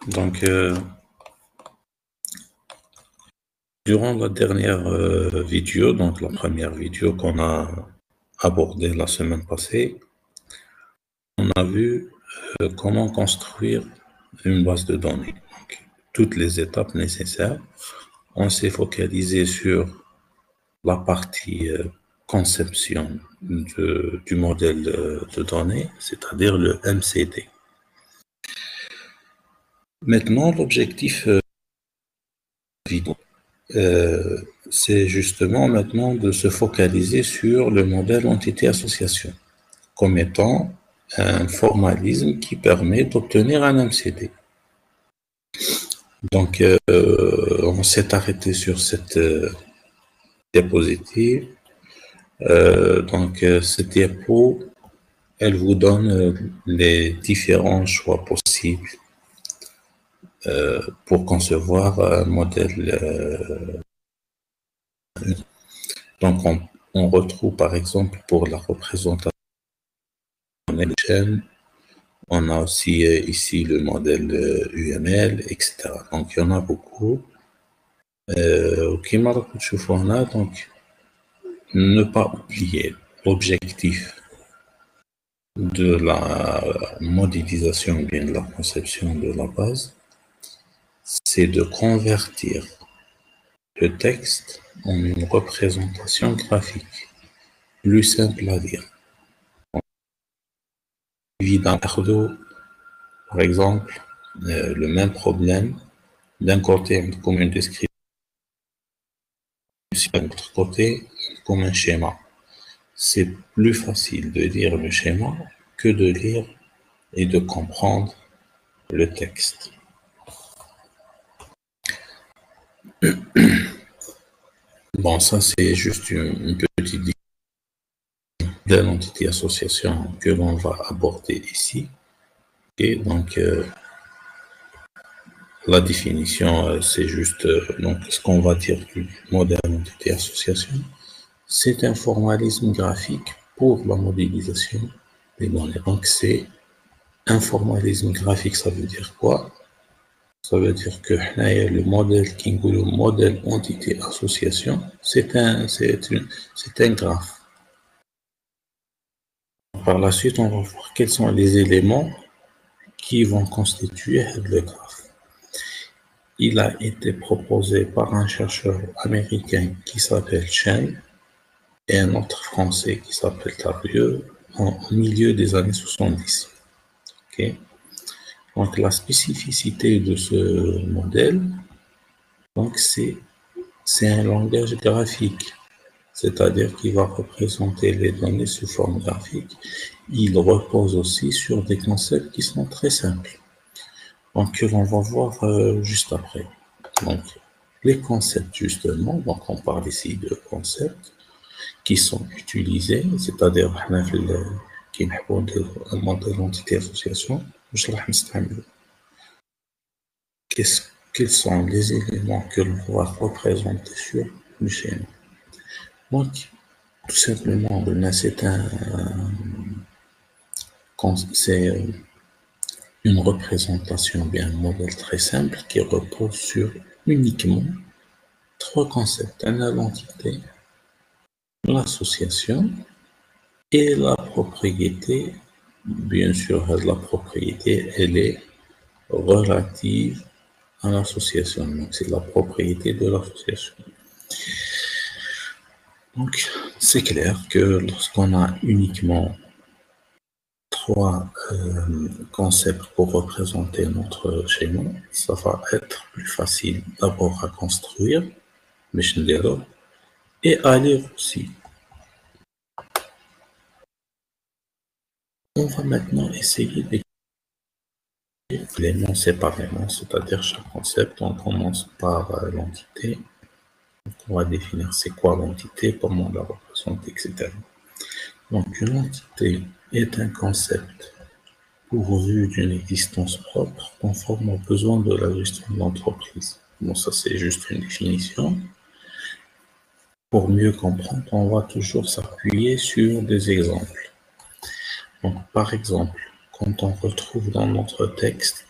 Donc, durant la dernière vidéo, donc la première vidéo qu'on a abordée la semaine passée, on a vu comment construire une base de données. Donc, toutes les étapes nécessaires. On s'est focalisé sur la partie conception du modèle de données, c'est-à-dire le MCD. Maintenant, l'objectif vidéo, c'est justement maintenant de se focaliser sur le modèle entité-association comme étant un formalisme qui permet d'obtenir un MCD. Donc, on s'est arrêté sur cette diapositive. Donc, cette diapo, elle vous donne les différents choix possibles pour concevoir un modèle. Donc, on retrouve par exemple pour la représentation de chaîne, on a aussi ici le modèle UML, etc. Donc, il y en a beaucoup. Donc, ne pas oublier l'objectif de la modélisation, bien de la conception de la base, c'est de convertir le texte en une représentation graphique, plus simple à lire. Évidemment, par exemple, le même problème, d'un côté comme une description, de l'autre côté comme un schéma. C'est plus facile de lire le schéma que de lire et de comprendre le texte. Bon, ça c'est juste une petite de l'entité association que l'on va aborder ici. Et donc, la définition, c'est juste donc ce qu'on va dire du modèle entité association. C'est un formalisme graphique pour la modélisation des données. Donc, c'est un formalisme graphique, ça veut dire quoi? Ça veut dire que le modèle Kingulo, modèle entité association, c'est un graphe. Par la suite, on va voir quels sont les éléments qui vont constituer le graphe. Il a été proposé par un chercheur américain qui s'appelle Chen et un autre français qui s'appelle Tarieux au milieu des années 70. Okay. Donc, la spécificité de ce modèle, donc c'est un langage graphique, c'est-à-dire qu'il va représenter les données sous forme graphique. Il repose aussi sur des concepts qui sont très simples, donc que l'on va voir juste après. Donc, les concepts justement, donc on parle ici de concepts qui sont utilisés, c'est-à-dire qui un modèle d'entité association, quels sont les éléments que l'on va représenter sur le schéma. Donc, tout simplement, c'est une représentation, bien un modèle très simple qui repose sur uniquement trois concepts, l'identité, l'association et la propriété. Bien sûr, la propriété, elle est relative à l'association. Donc, c'est la propriété de l'association. Donc, c'est clair que lorsqu'on a uniquement trois concepts pour représenter notre schéma, ça va être plus facile d'abord à construire, et à lire aussi. On va maintenant essayer d'écrire les noms séparément, c'est-à-dire chaque concept, on commence par l'entité. On va définir c'est quoi l'entité, comment la représenter, etc. Donc, une entité est un concept pourvu d'une existence propre, conforme aux besoins de la gestion de l'entreprise. Bon, ça c'est juste une définition. Pour mieux comprendre, on va toujours s'appuyer sur des exemples. Donc, par exemple, quand on retrouve dans notre texte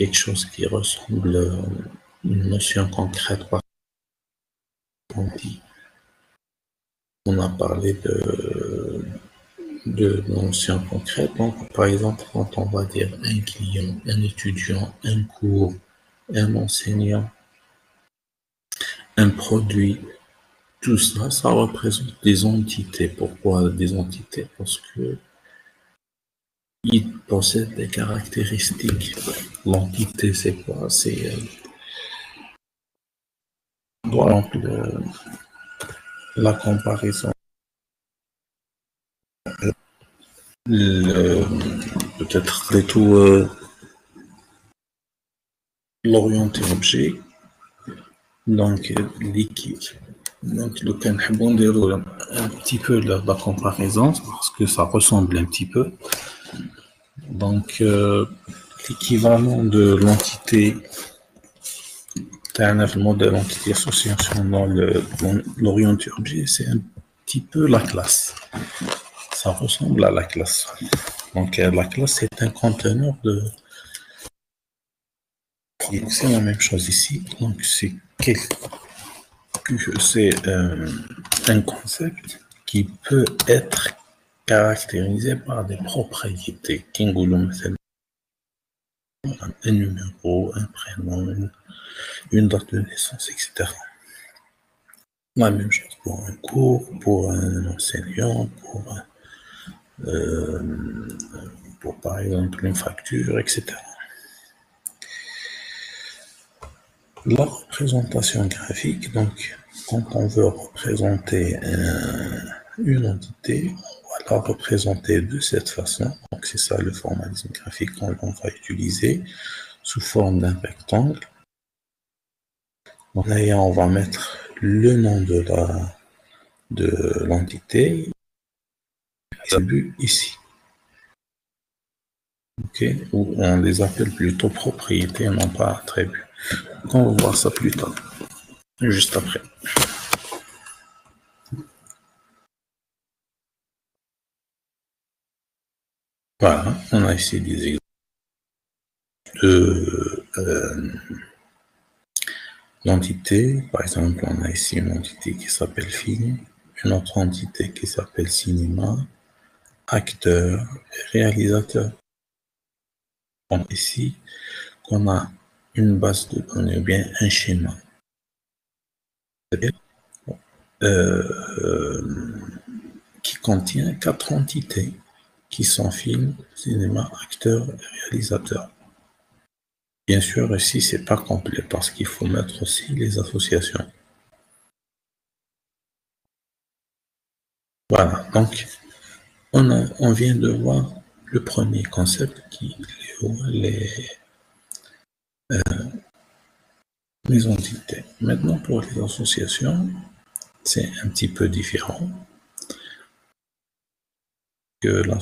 quelque chose qui ressemble à une notion concrète. Par exemple, on a parlé de notions concrètes. Donc, par exemple, quand on va dire un client, un étudiant, un cours, un enseignant, un produit, tout ça, ça représente des entités. Pourquoi des entités? Parce que ils possèdent des caractéristiques. L'entité, c'est quoi? C'est, par exemple, la comparaison. Peut-être plutôt l'orienté objet. Donc, liquide. Donc, le cas نحبوا نديرو un petit peu la comparaison parce que ça ressemble un petit peu. Donc, l'équivalent de l'entité, le modèle entité association dans l'orienté objet, c'est un petit peu la classe. Ça ressemble à la classe. Donc, la classe, c'est un conteneur de. C'est la même chose ici. Donc, c'est un concept qui peut être caractérisé par des propriétés. Un numéro, un prénom, une date de naissance, etc. La même chose pour un cours, pour un enseignant, pour par exemple une facture, etc. La représentation graphique, donc quand on veut représenter une entité, on va la représenter de cette façon. Donc c'est ça le formalisme graphique qu'on va utiliser sous forme d'un rectangle. Donc là, on va mettre le nom de l'entité, attribut ici. Ok, ou on les appelle plutôt propriétés, non pas attributs. Donc on va voir ça plus tard, juste après. Voilà, on a ici des exemples de l'entité. Par exemple, on a ici une entité qui s'appelle film, une autre entité qui s'appelle cinéma, acteur et réalisateur. Donc ici, on a une base de données ou bien un schéma. Qui contient 4 entités qui sont film, cinéma, acteur et réalisateur. Bien sûr, ici, c'est pas complet parce qu'il faut mettre aussi les associations. Voilà, donc on vient de voir le premier concept qui est les entités. Maintenant, pour les associations, c'est un petit peu différent. Que la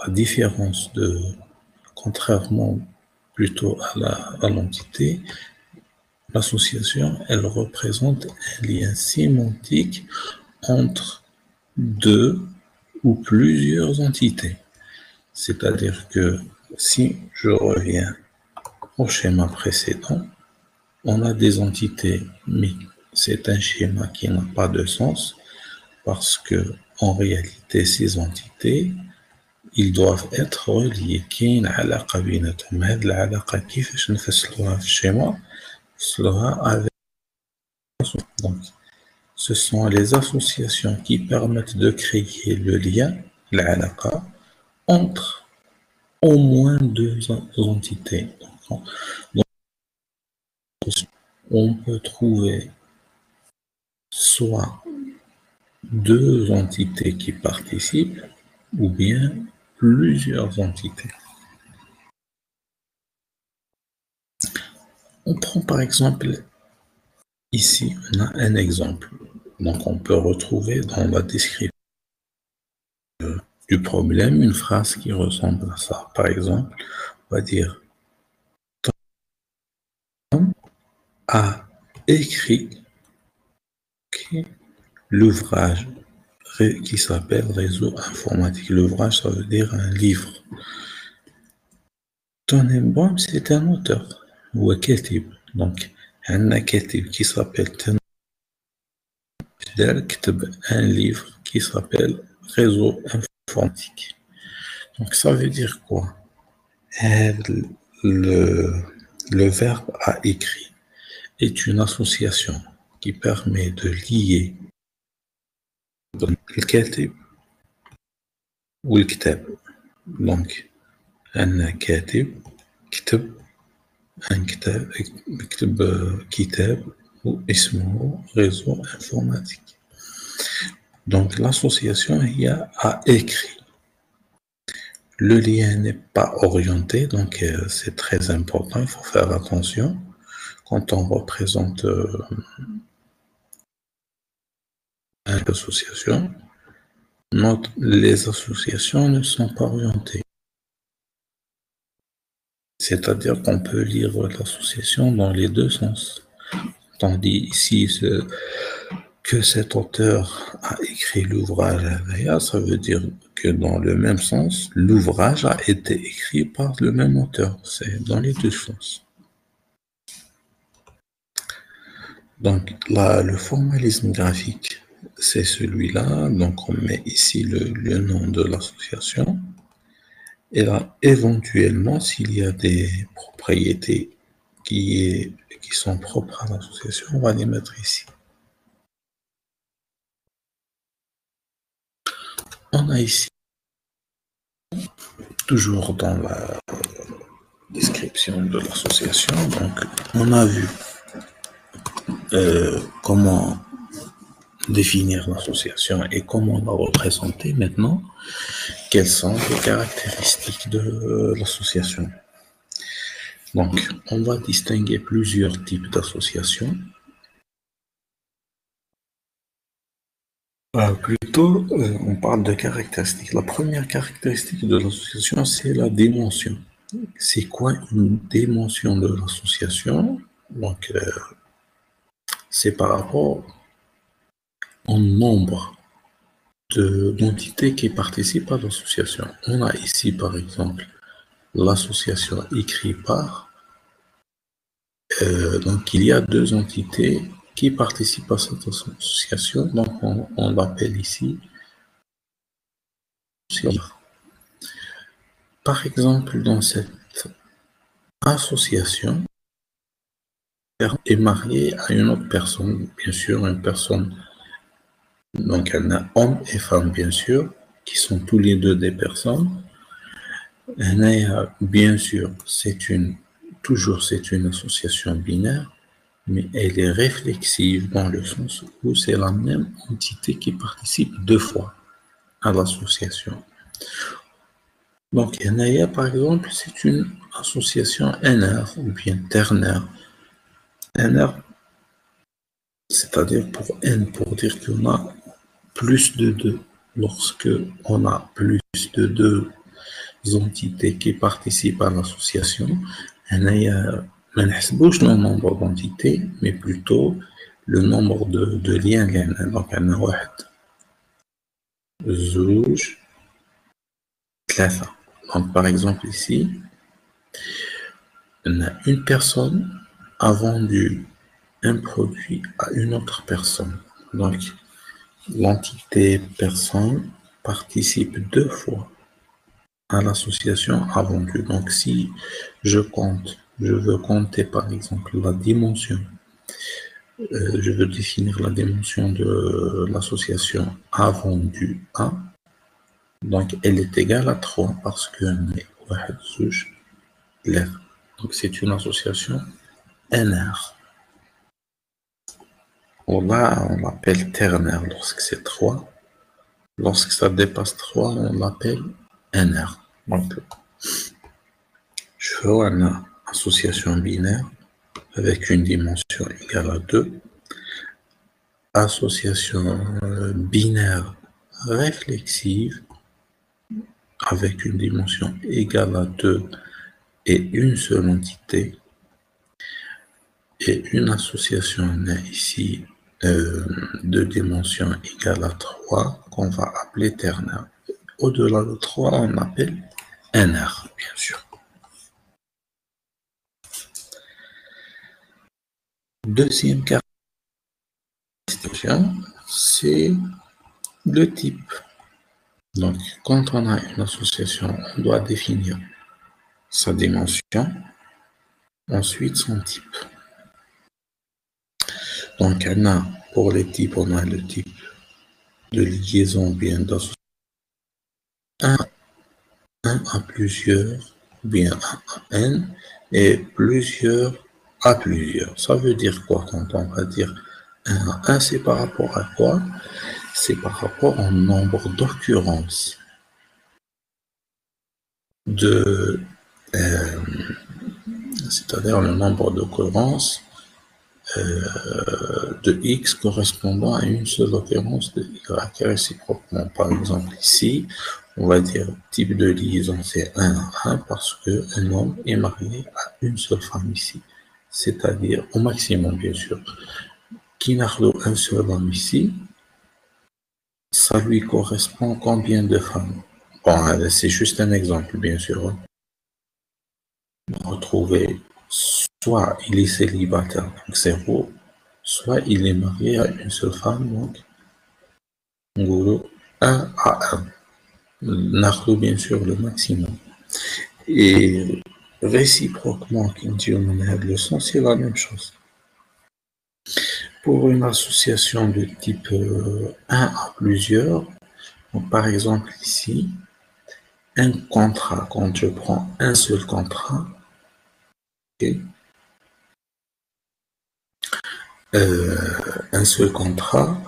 différence contrairement plutôt à l'entité, l'association, elle représente un lien sémantique entre deux ou plusieurs entités. C'est-à-dire que si je reviens au schéma précédent, on a des entités, mais c'est un schéma qui n'a pas de sens parce que en réalité, ces entités, ils doivent être reliés. كاين علاقة بيناتهم. هاد العلاقة كيفاش نفسروها في الشيما؟ نفسروها avec. Donc, ce sont les associations qui permettent de créer le lien, l'alaqa, entre au moins deux entités. Donc, on peut trouver soit deux entités qui participent ou bien plusieurs entités. On prend par exemple, ici, on a un exemple. Donc, on peut retrouver dans la description du problème une phrase qui ressemble à ça. Par exemple, on va dire Tom a écrit l'ouvrage qui s'appelle Réseau informatique. L'ouvrage, ça veut dire un livre. Tenenbaum, c'est un auteur, ou un كاتب. Donc, un كاتب qui s'appelle Tenenbaum, كتب un livre qui s'appelle Réseau informatique. Donc, ça veut dire quoi? Le, le verbe à écrit est une association qui permet de lier le كاتب والكتاب. Donc, un كاتب كتب un كتاب كتب كتاب واسمه réseau informatique. Donc, l'association il y a à écrit. Le lien n'est pas orienté, donc c'est très important, il faut faire attention quand on représente une association. Les associations ne sont pas orientées. C'est-à-dire qu'on peut lire l'association dans les deux sens. Tandis ici que cet auteur a écrit l'ouvrage Hadaya, ça veut dire que dans le même sens, l'ouvrage a été écrit par le même auteur. C'est dans les deux sens. Donc là, le formalisme graphique, c'est celui-là. Donc on met ici le nom de l'association. Et là, éventuellement, s'il y a des propriétés qui sont propres à l'association, on va les mettre ici. On a ici, toujours dans la description de l'association, donc on a vu comment définir l'association et comment la représenter. Maintenant, quelles sont les caractéristiques de l'association? Donc, on va distinguer plusieurs types d'associations. Plutôt, on parle de caractéristiques. La première caractéristique de l'association, c'est la dimension. C'est quoi une dimension de l'association? Donc, c'est par rapport au nombre d'entités qui participent à l'association. On a ici, par exemple, l'association écrite par. Donc, il y a deux entités qui participent à cette association. Donc, on l'appelle ici. Par exemple, dans cette association, est marié à une autre personne, bien sûr, une personne. Donc, il y a homme et femme, bien sûr, qui sont tous les deux des personnes. Bien sûr, toujours c'est une association binaire, mais elle est réflexive dans le sens où c'est la même entité qui participe deux fois à l'association. Donc, Naya, par exemple, c'est une association NR ou bien ternaire. NR, c'est-à-dire pour N, pour dire qu'on a plus de deux. Lorsque on a plus de deux entités qui participent à l'association, Naya, ما نحسبوش le nombre d'entités, mais plutôt le nombre de liens. Donc, on a واحد زوج ثلاثة. Donc, par exemple, ici, on a une personne a vendu un produit à une autre personne. Donc, l'entité personne participe deux fois à l'association a vendu. Donc, si je veux compter par exemple la dimension, je veux définir la dimension de l'association a vendu 1, donc elle est égale à 3 parce que donc c'est une association NR. Là, on l'appelle ternaire lorsque c'est 3. Lorsque ça dépasse 3, on l'appelle NR. Donc, je fais une association binaire avec une dimension égale à 2. Association binaire réflexive avec une dimension égale à 2 et une seule entité. Et une association ici de dimension égale à 3 qu'on va appeler ternaire. Au-delà de 3, on appelle NR, bien sûr. Deuxième caractéristique, c'est le type. Donc, quand on a une association, on doit définir sa dimension, ensuite son type. Donc, pour les types, on a le type de liaison bien d'association. Un à plusieurs, bien un à n, et plusieurs à plusieurs. Ça veut dire quoi quand on va dire 1 à 1, c'est par rapport à quoi? C'est par rapport au nombre d'occurrences de, c'est-à-dire le nombre d'occurrences de x correspondant à une seule occurrence de y réciproquement. Par exemple, ici, on va dire type de liaison, c'est 1 à 1 parce qu'un homme est marié à une seule femme ici. C'est-à-dire, au maximum, bien sûr. Qui n'a un seul homme ici, ça lui correspond combien de femmes? Bon, c'est juste un exemple, bien sûr. Retrouver, soit il est célibataire, donc 0, soit il est marié à une seule femme, donc en gros 1 à 1. Nardo, bien sûr, le maximum. Et réciproquement, quand on a le sens, c'est la même chose. Pour une association de type 1 à plusieurs, donc par exemple ici, un contrat, quand je prends un seul contrat, okay, un seul contrat,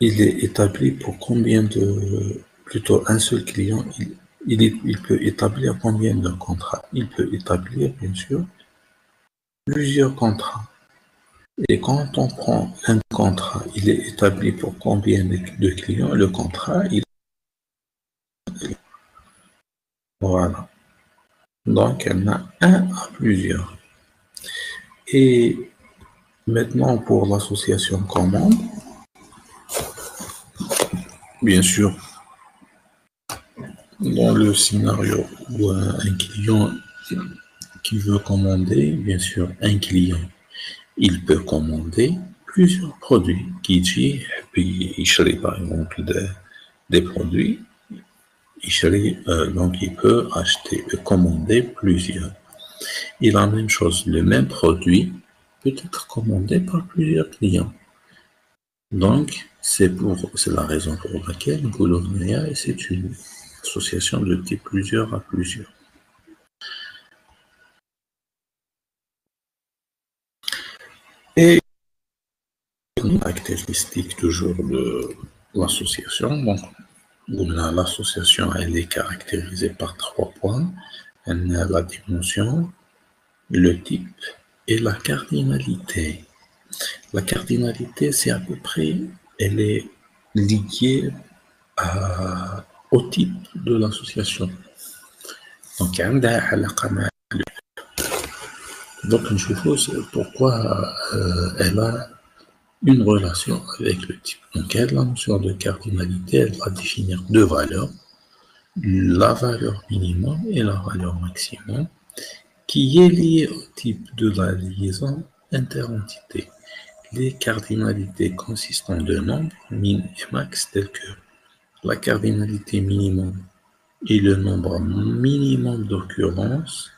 il est établi pour combien de... Plutôt un seul client, il peut établir combien de contrats? Il peut établir, bien sûr, plusieurs contrats. Et quand on prend un contrat, il est établi pour combien de clients? Le contrat, il... Voilà. Donc, il y en a un à plusieurs. Et maintenant, pour l'association commande, bien sûr, dans le scénario où un client qui veut commander, bien sûr, un client, il peut commander plusieurs produits qui dit, puis il par exemple des produits, donc il peut acheter et commander plusieurs. Et la même chose, le même produit peut être commandé par plusieurs clients. Donc, c'est la raison pour laquelle Goulomnia, c'est une association de type plusieurs à plusieurs. Et une caractéristique toujours de l'association, donc l'association elle est caractérisée par 3 points. Elle a la dimension, le type et la cardinalité. La cardinalité, c'est à peu près, elle est liée au type de l'association. Donc, je pense pourquoi elle a une relation avec le type. Donc, elle a la notion de cardinalité, elle va définir deux valeurs, la valeur minimum et la valeur maximum, qui est liée au type de la liaison interentité. Les cardinalités consistent en deux nombres, min et max, tels que la cardinalité minimum est le nombre minimum d'occurrences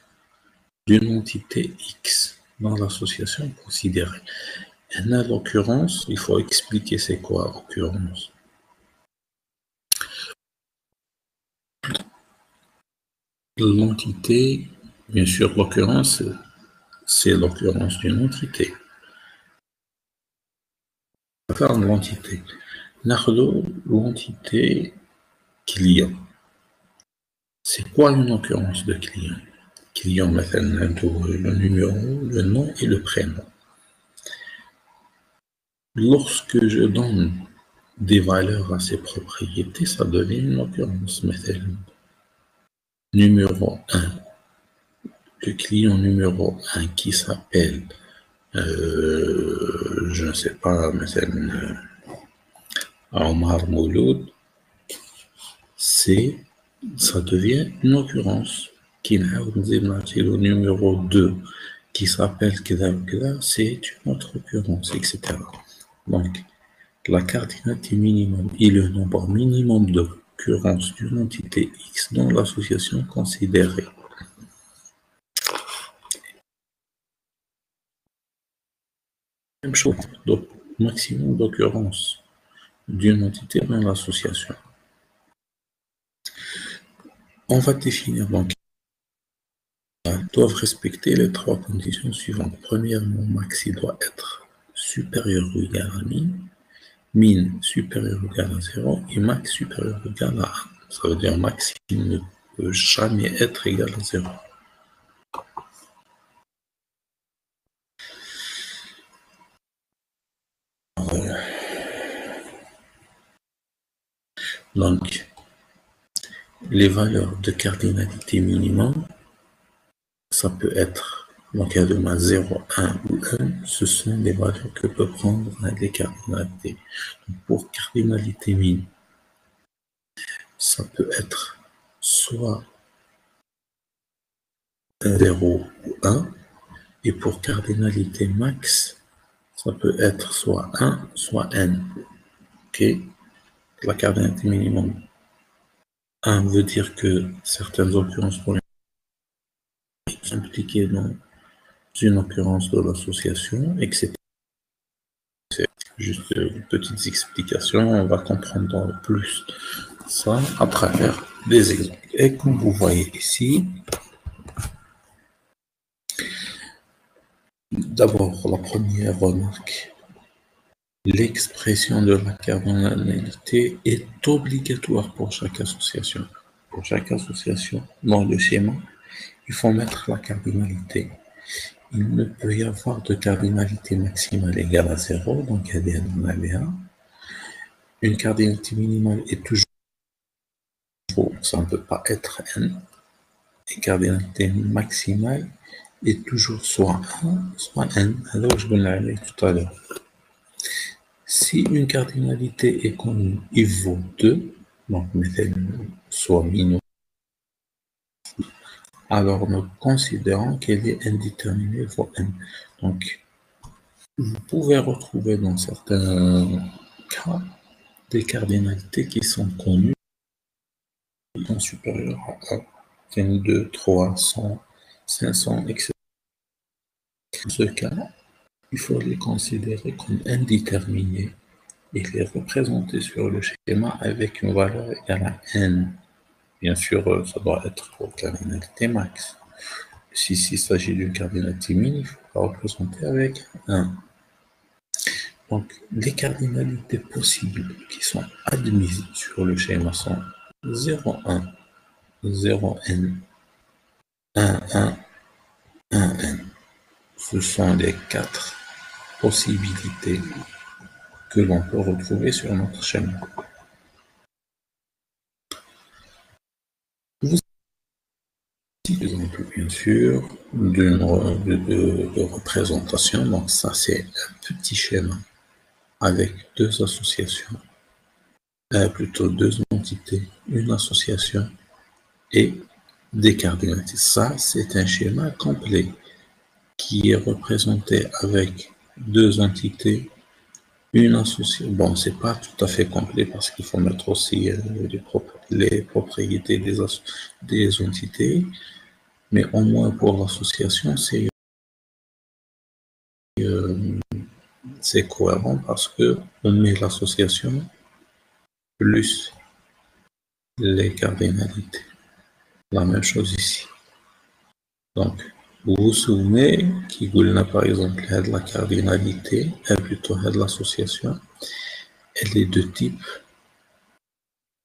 d'une entité X dans l'association considérée. Et là, l'occurrence, il faut expliquer c'est quoi occurrence. L'entité, bien sûr, l'occurrence, c'est l'occurrence d'une entité. On va faire l'entité. L'entité client. C'est quoi une occurrence de client? Client, le numéro, le nom et le prénom. Lorsque je donne des valeurs à ces propriétés, ça devient une occurrence. Numéro 1, le client numéro 1 qui s'appelle, je ne sais pas, Omar Mouloud, ça devient une occurrence. Le numéro 2 qui s'appelle Keda, c'est une autre occurrence, etc. Donc, la cardinalité minimum est le nombre minimum d'occurrences d'une entité X dans l'association considérée. Même chose, donc maximum d'occurrences d'une entité dans l'association. On va définir donc doivent respecter les trois conditions suivantes. Premièrement, maxi doit être supérieur ou égal à min supérieur ou égal à 0 et max supérieur ou égal à 1. Ça veut dire max ne peut jamais être égal à 0. Donc, les valeurs de cardinalité minimum, ça peut être, donc il y a de masse 0, 1 ou 1, ce sont des valeurs que peut prendre les cardinalités. Donc, pour cardinalité min, ça peut être soit 0 ou 1, et pour cardinalité max, ça peut être soit 1, soit n. Ok? La cardinalité minimum 1 veut dire que certaines occurrences sont impliquées dans une occurrence de l'association, etc. C'est juste une petite explication, on va comprendre plus ça à travers des exemples. Et comme vous voyez ici, d'abord la première remarque, l'expression de la cardinalité est obligatoire pour chaque association. Pour chaque association, dans le schéma, il faut mettre la cardinalité. Il ne peut y avoir de cardinalité maximale égale à 0, donc elle est dans l'ABA. Une cardinalité minimale est toujours, ça ne peut pas être n. Et cardinalité maximale est toujours soit 1, soit n. Alors, je vous l'ai dit tout à l'heure. Si une cardinalité est connue, il vaut 2, donc soit min, alors nous considérons qu'elle est indéterminée vaut n. Donc, vous pouvez retrouver dans certains cas des cardinalités qui sont connues, qui sont supérieures à 1, 22, 3, 100, 500, etc. Dans ce cas, il faut les considérer comme indéterminées et les représenter sur le schéma avec une valeur égale à n. Bien sûr, ça doit être pour cardinalité max. S'il s'agit d'une cardinalité min, il faut la représenter avec 1. Donc, les cardinalités possibles qui sont admises sur le schéma sont 0, 1, 0, n, 1, 1, 1, n. Ce sont les 4 possibilités que l'on peut retrouver sur notre schéma. Vous avez des exemples, bien sûr, de représentation. Donc, ça, c'est un petit schéma avec deux associations, plutôt deux entités, une association et des cardinalités. Ça, c'est un schéma complet qui est représenté avec deux entités, une association. Bon, c'est pas tout à fait complet parce qu'il faut mettre aussi les propriétés des entités, mais au moins pour l'association, c'est cohérent parce que on met l'association plus les cardinalités. La même chose ici. Donc, vous vous souvenez qu'il y a par exemple de la cardinalité, plutôt de l'association, elle est de type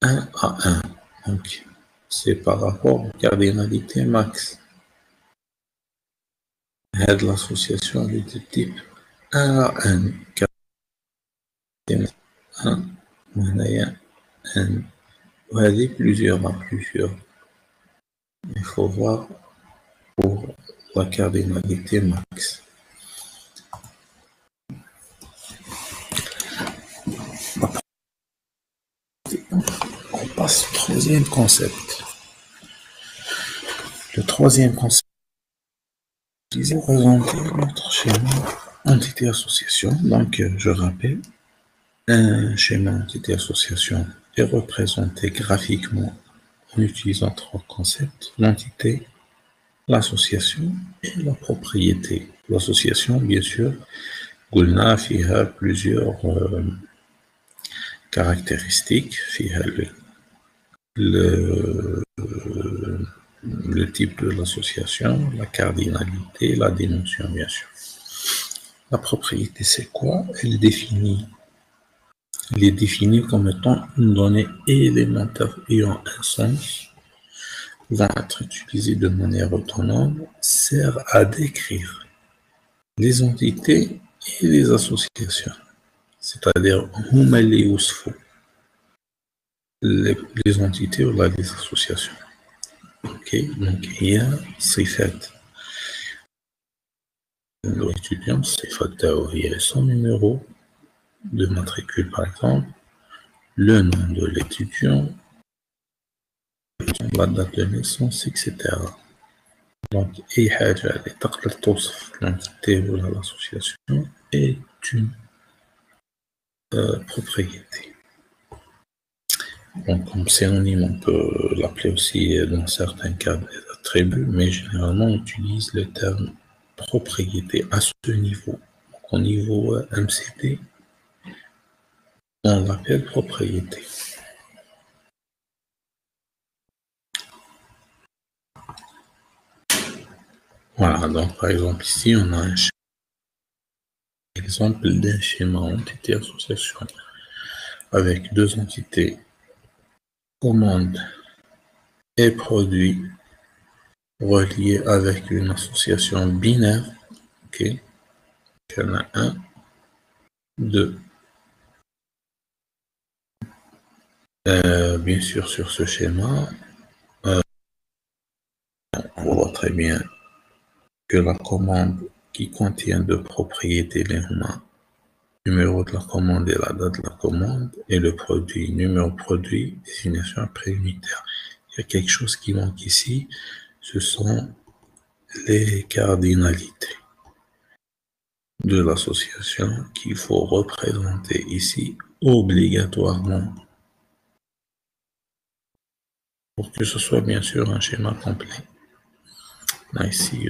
1 à 1. Donc, c'est par rapport aux cardinalités max. De l'association, elle est de type 1 à 1. 1, n. Vous avez plusieurs à plusieurs. Il faut voir pour la cardinalité max. On passe au troisième concept. Le troisième concept vais présenter notre schéma entité-association. Donc, je rappelle, un schéma entité-association est représenté graphiquement en utilisant trois concepts: l'entité, l'association et la propriété. L'association, bien sûr, قلنا فيها plusieurs caractéristiques. فيها le, le type de l'association, la cardinalité, la dimension, bien sûr. La propriété, c'est quoi? Elle est définie comme étant une donnée élémentaire ayant un sens, va être utilisée de manière autonome, sert à décrire les entités et les associations. C'est-à-dire, هما اللي يوصفوا les entités ou les associations. Ok, donc il y a صفات l'étudiant, صفات تاعو هي son numéro de matricule par exemple, le nom de l'étudiant, la date de naissance, etc. Donc, أي حاجة اللي تقدر توصف l'entité ou l'association est une propriété. Donc, comme synonyme, on peut l'appeler aussi dans certains cas des attributs, mais généralement on utilise le terme propriété à ce niveau. Donc, au niveau MCT, on l'appelle propriété. Voilà, donc par exemple ici, on a un exemple d'un schéma entité-association avec deux entités, commande et produit, reliés avec une association binaire. Ok, il y en a un, deux. Bien sûr, sur ce schéma, on voit très bien que la commande qui contient deux propriétés, les numéro de la commande et la date de la commande, et le produit, numéro produit, destination après unitaire. Il y a quelque chose qui manque ici, ce sont les cardinalités de l'association qu'il faut représenter ici obligatoirement pour que ce soit bien sûr un schéma complet. Là, ici,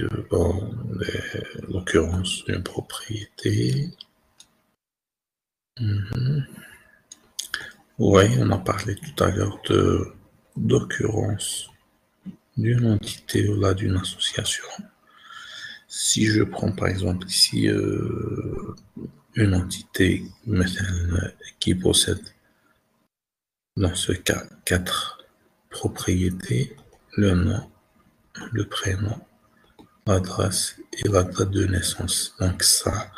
l'occurrence d'une propriété. Oui, on a parlé tout à l'heure d'occurrence d'une entité ou là d'une association. Si je prends par exemple ici une entité qui possède dans ce cas 4 propriétés, le nom, le prénom, l'adresse et la date de naissance. Donc ça,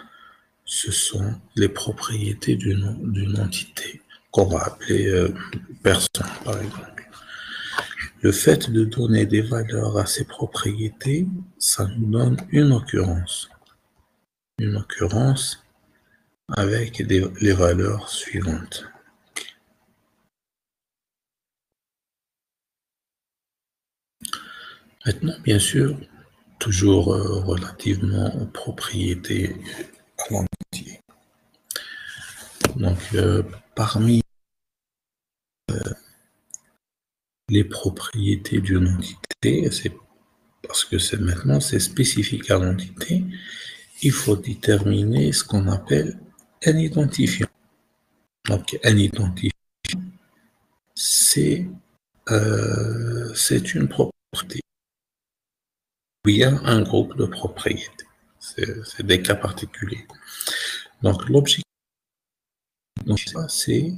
ce sont les propriétés d'une entité qu'on va appeler personne par exemple. Le fait de donner des valeurs à ces propriétés, ça nous donne une occurrence. Une occurrence avec les valeurs suivantes. Maintenant, bien sûr, toujours relativement aux propriétés à l'entier. Donc, parmi les propriétés d'une entité, c'est parce que maintenant c'est spécifique à l'entité, il faut déterminer ce qu'on appelle un identifiant. Donc, un identifiant, c'est une propriété ou bien un groupe de propriétés. C'est des cas particuliers. Donc, l'objectif, c'est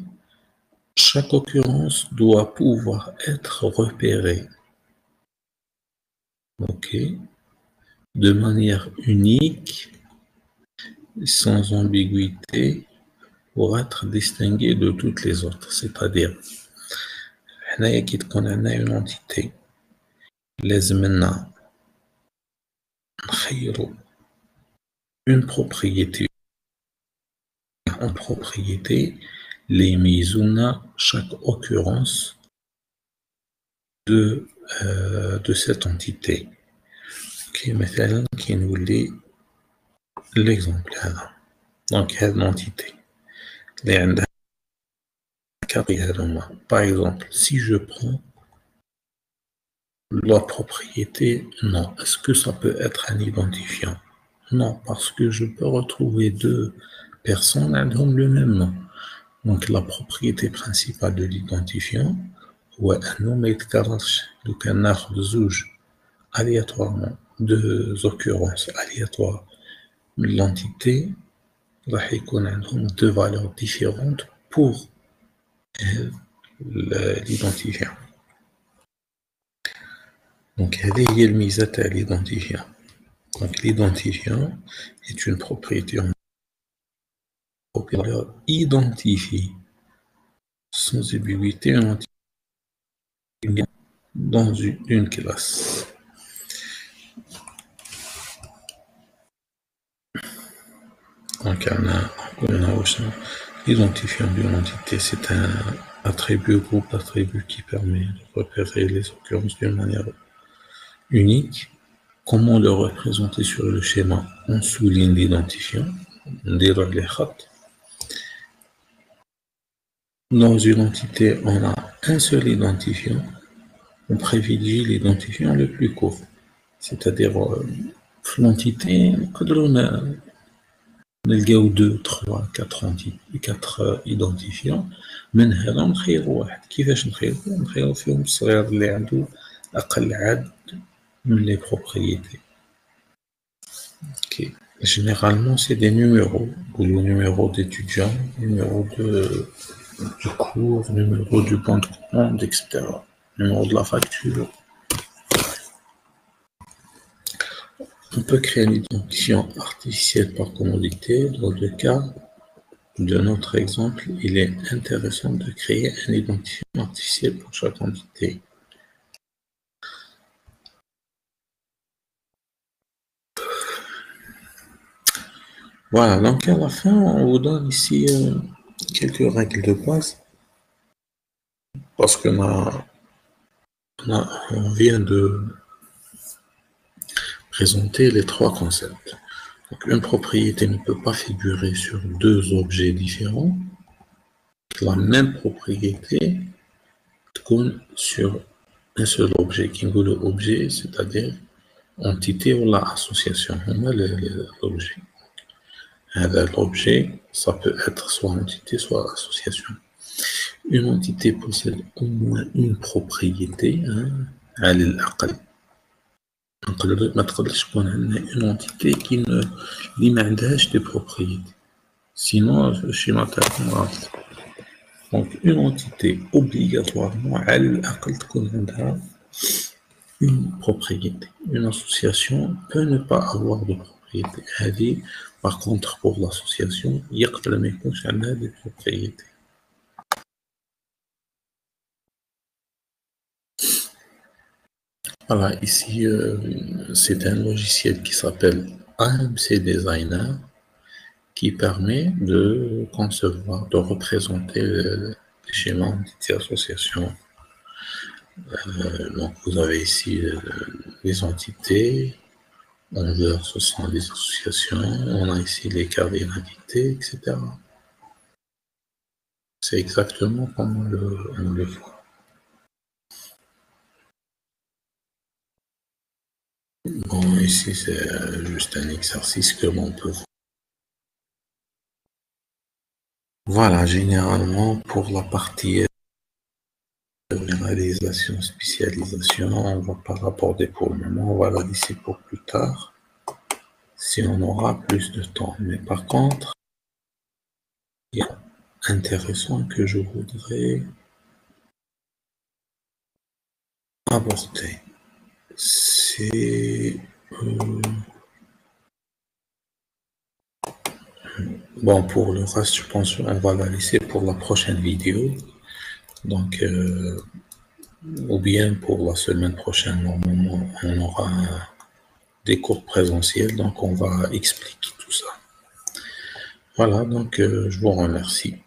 chaque occurrence doit pouvoir être repérée, de manière unique, sans ambiguïté, pour être distinguée de toutes les autres. C'est-à-dire, on a une entité, لازمنا نخيروا une propriété en propriété, les يميزونا chaque occurrence de cette entité. كي مثلا كي نولي l'exemple هذا دونك هاد l'entité اللي عندها كاري هذوما par exemple si je prends la propriété non est-ce que ça peut être un identifiant non parce que je peux retrouver deux personnes عندهم le même nom donc la propriété principale de l'identifiant هو أنه ما يتكررش لو كان ناخد زوج aléatoirement deux occurrences aléatoires من l'entité راح يكون عندهم deux valeurs différentes pour l'identifiant. Donc هذه هي الميزة تاع l'identifiant. Donc l'identifiant est une propriété identifie sans ambiguïté une entité dans une classe. Donc l'identifiant d'une entité, c'est un attribut, groupe d'attributs qui permet de repérer les occurrences d'une manière unique. Comment le représenter sur le schéma? On souligne l'identifiant, on déroule les khat. Dans une entité, on a un seul identifiant. On privilégie l'identifiant le plus court. C'est-à-dire, l'entité, نلقاو 2 3 4 identifiants من هذا نخيروا واحد كيفاش نخيروا فيهم الصغير اللي عنده اقل عدد من لي بروبريتي اوكي généralement c'est des numéros ou le numéro d'étudiant numéro du cours numéro du bon de commande etc numéro de la facture. On peut créer un identifiant artificiel par commodité. Dans le cas de notre exemple, il est intéressant de créer un identifiant artificiel pour chaque entité. Voilà, donc à la fin, on vous donne ici quelques règles de base. Parce que on vient de présenter les trois concepts. Donc, une propriété ne peut pas figurer sur deux objets différents. La même propriété compte sur un seul objet. Qui est l'objet, c'est-à-dire entité ou l'association. On a l'objet. L'objet, ça peut être soit entité, soit association. Une entité possède au moins une propriété. على الأقل. ما تقدرش تكون عندنا une entité اللي ما عندهاش des propriétés. Sinon, الشيما تاعكم غلط. Donc, une entité obligatoirement على الأقل تكون عندها une propriété. Une association peut ne pas avoir de propriété. هذه par contre pour l'association يقدر ما يكونش عندها des propriétés. Voilà, ici, c'est un logiciel qui s'appelle AMC Designer qui permet de concevoir, de représenter les schémas d'entité association. Donc, vous avez ici les entités, en vert, ce sont les associations, on a ici les carrés d'invités, etc. C'est exactement comme on le voit. Bon, ici, c'est juste un exercice que l'on peut voir. Voilà, généralement, pour la partie généralisation, spécialisation, on ne va pas l'aborder pour le moment, on va la laisser pour plus tard, si on aura plus de temps. Mais par contre, il y a intéressant que je voudrais aborder. C'est... bon, pour le reste, je pense qu'on va la laisser pour la prochaine vidéo. Donc, ou bien pour la semaine prochaine, normalement, on aura des cours présentiels, donc on va expliquer tout ça. Voilà, donc je vous remercie.